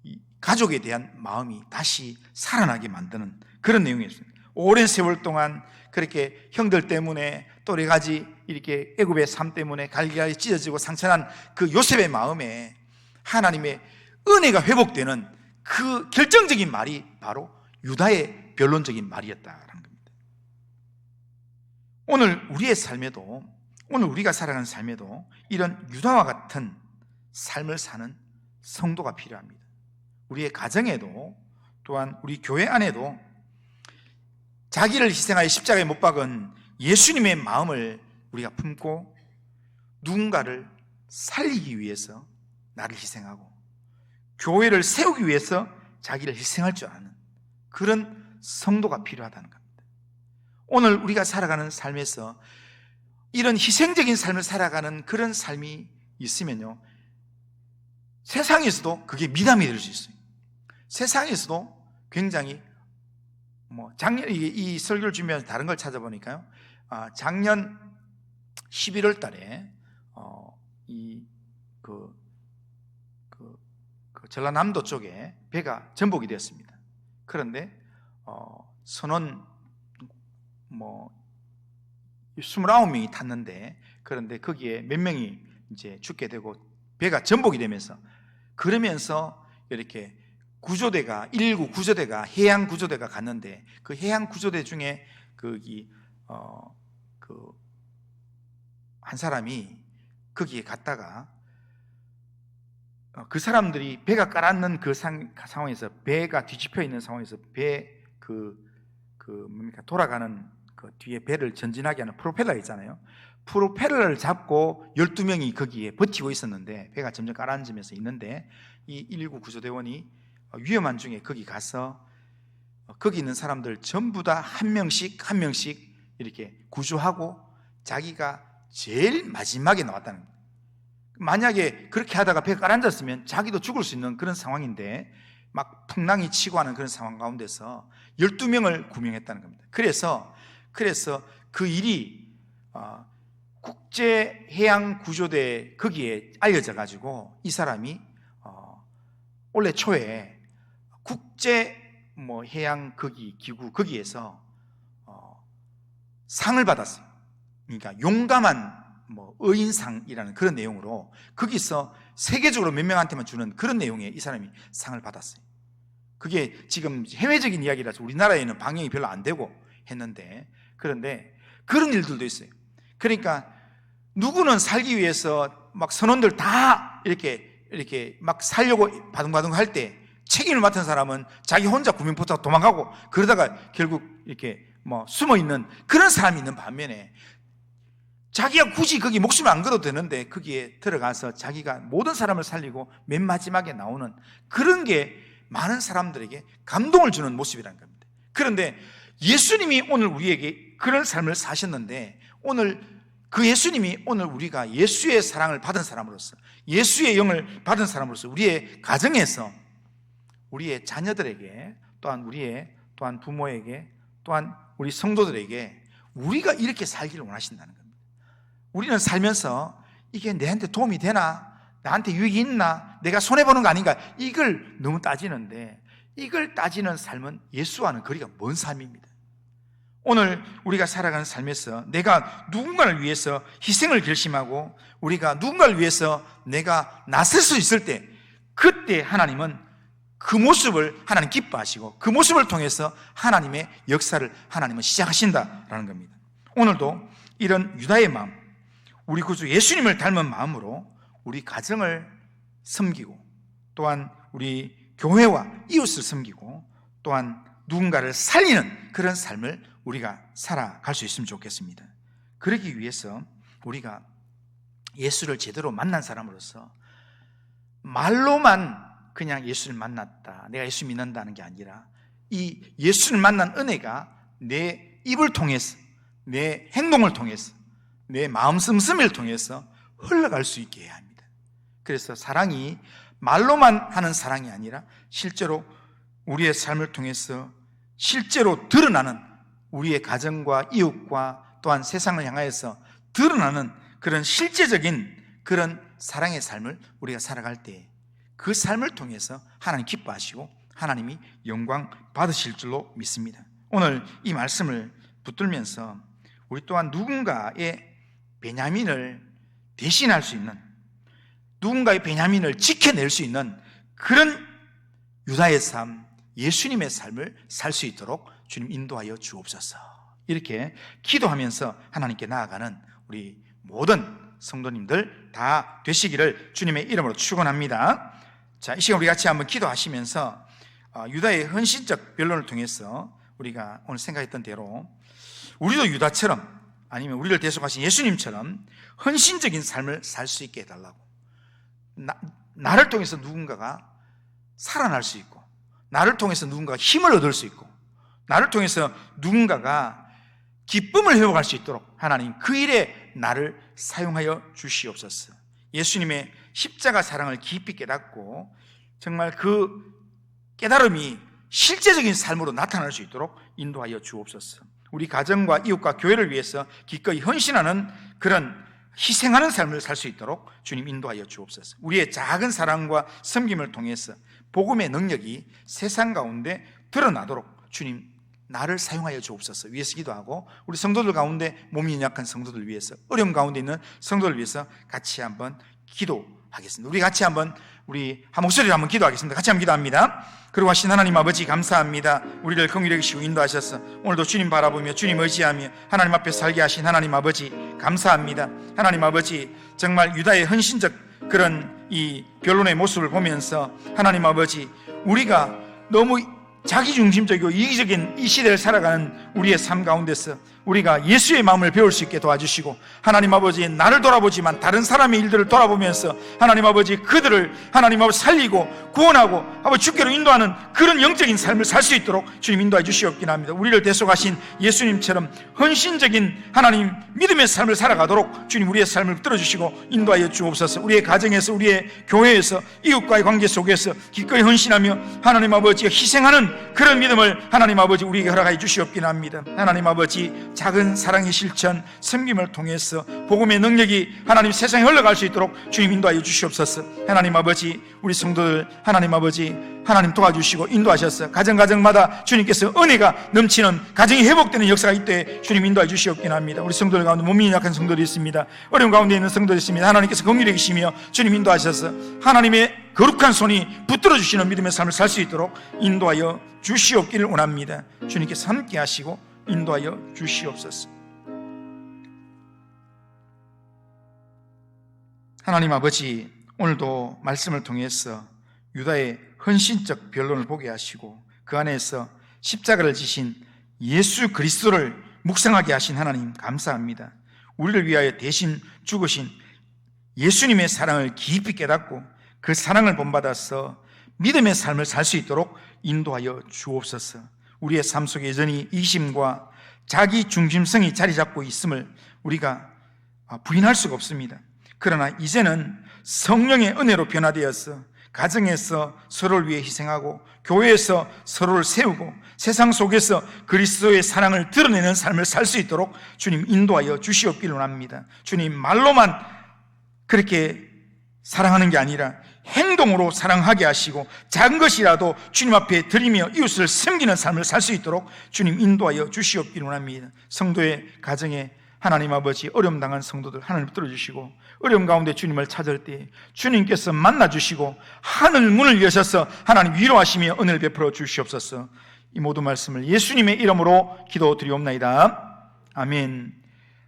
이 가족에 대한 마음이 다시 살아나게 만드는 그런 내용이었습니다. 오랜 세월 동안 그렇게 형들 때문에 또 네 가지 이렇게 애굽의 삶 때문에 갈기갈기 찢어지고 상처난 그 요셉의 마음에 하나님의 은혜가 회복되는 그 결정적인 말이 바로 유다의 변론적인 말이었다라는 겁니다. 오늘 우리의 삶에도, 오늘 우리가 살아가는 삶에도 이런 유다와 같은 삶을 사는 성도가 필요합니다. 우리의 가정에도, 또한 우리 교회 안에도 자기를 희생하여 십자가에 못 박은 예수님의 마음을 우리가 품고 누군가를 살리기 위해서 나를 희생하고 교회를 세우기 위해서 자기를 희생할 줄 아는 그런 성도가 필요하다는 겁니다. 오늘 우리가 살아가는 삶에서 이런 희생적인 삶을 살아가는 그런 삶이 있으면요, 세상에서도 그게 미담이 될 수 있어요. 세상에서도 굉장히 작년 이 설교를 준비하면서 다른 걸 찾아보니까요, 작년 11월 달에 전라남도 쪽에 배가 전복이 되었습니다. 그런데 선원 29명이 탔는데, 그런데 거기에 몇 명이 이제 죽게 되고 배가 전복이 되면서, 그러면서 이렇게 구조대가 119 구조대가 해양 구조대가 갔는데 그 해양 구조대 중에 한 사람이 거기에 갔다가 그 사람들이 배가 깔았는 그 상황에서, 배가 뒤집혀 있는 상황에서 배 돌아가는 그 뒤에 배를 전진하게 하는 프로펠러 있잖아요. 프로펠러를 잡고 12명이 거기에 버티고 있었는데, 배가 점점 가라앉으면서 있는데, 이 119 구조대원이 위험한 중에 거기 가서 거기 있는 사람들 전부 다 한 명씩 이렇게 구조하고 자기가 제일 마지막에 나왔다는 거예요. 만약에 그렇게 하다가 배가 가라앉았으면 자기도 죽을 수 있는 그런 상황인데, 막 풍랑이 치고 하는 그런 상황 가운데서 12명을 구명했다는 겁니다. 그래서 그 일이 국제해양구조대 거기에 알려져 가지고 이 사람이 올해 초에 국제 해양 기구 거기에서 상을 받았어요. 그러니까 용감한 의인상이라는 그런 내용으로 거기서 세계적으로 몇 명한테만 주는 그런 내용에 이 사람이 상을 받았어요. 그게 지금 해외적인 이야기라서 우리나라에는 방영이 별로 안 되고 했는데, 그런데 그런 일들도 있어요. 그러니까 누구는 살기 위해서 막 선원들 다 이렇게 막 살려고 바둥바둥 할 때 책임을 맡은 사람은 자기 혼자 구명포트가 도망가고, 그러다가 결국 이렇게 숨어 있는 그런 사람이 있는 반면에 자기가 굳이 거기 목숨을 안 걸어도 되는데 거기에 들어가서 자기가 모든 사람을 살리고 맨 마지막에 나오는 그런 게 많은 사람들에게 감동을 주는 모습이라는 겁니다. 그런데 예수님이 오늘 우리에게 그런 삶을 사셨는데, 오늘 그 예수님이 오늘 우리가 예수의 사랑을 받은 사람으로서, 예수의 영을 받은 사람으로서 우리의 가정에서, 우리의 자녀들에게, 또한 부모에게, 또한 우리 성도들에게 우리가 이렇게 살기를 원하신다는 겁니다. 우리는 살면서 이게 내한테 도움이 되나? 나한테 유익이 있나? 내가 손해보는 거 아닌가? 이걸 너무 따지는데, 이걸 따지는 삶은 예수와는 거리가 먼 삶입니다. 오늘 우리가 살아가는 삶에서 내가 누군가를 위해서 희생을 결심하고 우리가 누군가를 위해서 내가 나설 수 있을 때, 그때 하나님은 그 모습을 하나님 기뻐하시고 그 모습을 통해서 하나님의 역사를 하나님은 시작하신다라는 겁니다. 오늘도 이런 유다의 마음, 우리 구주 예수님을 닮은 마음으로 우리 가정을 섬기고, 또한 우리 교회와 이웃을 섬기고, 또한 누군가를 살리는 그런 삶을 우리가 살아갈 수 있으면 좋겠습니다. 그러기 위해서 우리가 예수를 제대로 만난 사람으로서 말로만 그냥 예수를 만났다, 내가 예수 믿는다는 게 아니라 이 예수를 만난 은혜가 내 입을 통해서, 내 행동을 통해서, 내 마음 씀씀이를 통해서 흘러갈 수 있게 해야 합니다. 그래서 사랑이 말로만 하는 사랑이 아니라 실제로 우리의 삶을 통해서 실제로 드러나는, 우리의 가정과 이웃과 또한 세상을 향하여서 드러나는 그런 실제적인 그런 사랑의 삶을 우리가 살아갈 때 그 삶을 통해서 하나님 기뻐하시고 하나님이 영광 받으실 줄로 믿습니다. 오늘 이 말씀을 붙들면서 우리 또한 누군가의 베냐민을 대신할 수 있는, 누군가의 베냐민을 지켜낼 수 있는 그런 유다의 삶, 예수님의 삶을 살 수 있도록 주님 인도하여 주옵소서. 이렇게 기도하면서 하나님께 나아가는 우리 모든 성도님들 다 되시기를 주님의 이름으로 축원합니다. 자, 이 시간 우리 같이 한번 기도하시면서 유다의 헌신적 변론을 통해서 우리가 오늘 생각했던 대로 우리도 유다처럼, 아니면 우리를 대속하신 예수님처럼 헌신적인 삶을 살 수 있게 해달라고, 나를 통해서 누군가가 살아날 수 있고, 나를 통해서 누군가가 힘을 얻을 수 있고, 나를 통해서 누군가가 기쁨을 회복할 수 있도록 하나님 그 일에 나를 사용하여 주시옵소서. 예수님의 십자가 사랑을 깊이 깨닫고 정말 그 깨달음이 실제적인 삶으로 나타날 수 있도록 인도하여 주옵소서. 우리 가정과 이웃과 교회를 위해서 기꺼이 헌신하는 그런 희생하는 삶을 살 수 있도록 주님 인도하여 주옵소서. 우리의 작은 사랑과 섬김을 통해서 복음의 능력이 세상 가운데 드러나도록 주님 나를 사용하여 주옵소서. 위해서 기도하고, 우리 성도들 가운데 몸이 연약한 성도들 위해서, 어려움 가운데 있는 성도들 위해서 같이 한번 기도하겠습니다. 우리 같이 한번 한 목소리로 한번 기도하겠습니다. 같이 한번 기도합니다. 그리고 하신 하나님 아버지 감사합니다. 우리를 긍휼히 여기시고 인도하셔서 오늘도 주님 바라보며 주님 의지하며 하나님 앞에 살게 하신 하나님 아버지 감사합니다. 하나님 아버지, 정말 유다의 헌신적 그런 이 변론의 모습을 보면서 하나님 아버지, 우리가 너무 자기중심적이고 이기적인 이 시대를 살아가는 우리의 삶 가운데서 우리가 예수의 마음을 배울 수 있게 도와주시고, 하나님 아버지, 나를 돌아보지만 다른 사람의 일들을 돌아보면서 하나님 아버지, 그들을 하나님 아버지 살리고 구원하고 아버지 주께로 인도하는 그런 영적인 삶을 살 수 있도록 주님 인도해 주시옵긴 합니다. 우리를 대속하신 예수님처럼 헌신적인 하나님 믿음의 삶을 살아가도록 주님 우리의 삶을 들어주시고 인도하여 주옵소서. 우리의 가정에서, 우리의 교회에서, 이웃과의 관계 속에서 기꺼이 헌신하며 하나님 아버지가 희생하는 그런 믿음을 하나님 아버지 우리에게 허락하여 주시옵긴 합니다. 하나님 아버지, 작은 사랑의 실천, 섬김을 통해서 복음의 능력이 하나님 세상에 흘러갈 수 있도록 주님 인도하여 주시옵소서. 하나님 아버지, 우리 성도들 하나님 아버지, 하나님 도와주시고 인도하셔서 가정마다 주님께서 은혜가 넘치는 가정이 회복되는 역사가 이때 주님 인도해 주시옵긴 합니다. 우리 성도들 가운데 몸이 약한 성도들이 있습니다. 어려운 가운데 있는 성도들이 있습니다. 하나님께서 긍휼히 계시며 주님 인도하셔서 하나님의 거룩한 손이 붙들어 주시는 믿음의 삶을 살 수 있도록 인도하여 주시옵기를 원합니다. 주님께서 함께 하시고 인도하여 주시옵소서. 하나님 아버지, 오늘도 말씀을 통해서 유다의 헌신적 변론을 보게 하시고 그 안에서 십자가를 지신 예수 그리스도를 묵상하게 하신 하나님 감사합니다. 우리를 위하여 대신 죽으신 예수님의 사랑을 깊이 깨닫고 그 사랑을 본받아서 믿음의 삶을 살 수 있도록 인도하여 주옵소서. 우리의 삶 속에 여전히 이심과 자기 중심성이 자리 잡고 있음을 우리가 부인할 수가 없습니다. 그러나 이제는 성령의 은혜로 변화되어서 가정에서 서로를 위해 희생하고 교회에서 서로를 세우고 세상 속에서 그리스도의 사랑을 드러내는 삶을 살 수 있도록 주님 인도하여 주시옵기를 원합니다. 주님, 말로만 그렇게 사랑하는 게 아니라 행동으로 사랑하게 하시고 작은 것이라도 주님 앞에 드리며 이웃을 섬기는 삶을 살 수 있도록 주님 인도하여 주시옵기를 원합니다. 성도의 가정에 하나님 아버지 어려움 당한 성도들 하나님 들어주시고, 어려움 가운데 주님을 찾을 때 주님께서 만나주시고 하늘 문을 여셔서 하나님 위로하시며 은혜를 베풀어 주시옵소서. 이 모든 말씀을 예수님의 이름으로 기도드리옵나이다. 아멘.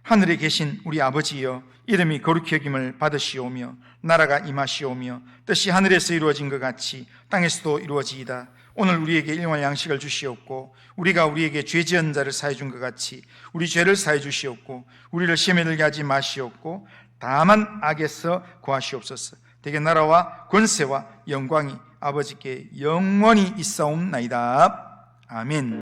하늘에 계신 우리 아버지여, 이름이 거룩히 여김을 받으시오며 나라가 임하시오며 뜻이 하늘에서 이루어진 것 같이 땅에서도 이루어지이다. 오늘 우리에게 일용할 양식을 주시옵고 우리가 우리에게 죄 지은 자를 사해 준 것 같이 우리 죄를 사해 주시옵고 우리를 시험에 들게 하지 마시옵고 다만 악에서 구하시옵소서. 대개 나라와 권세와 영광이 아버지께 영원히 있사옵나이다. 아멘.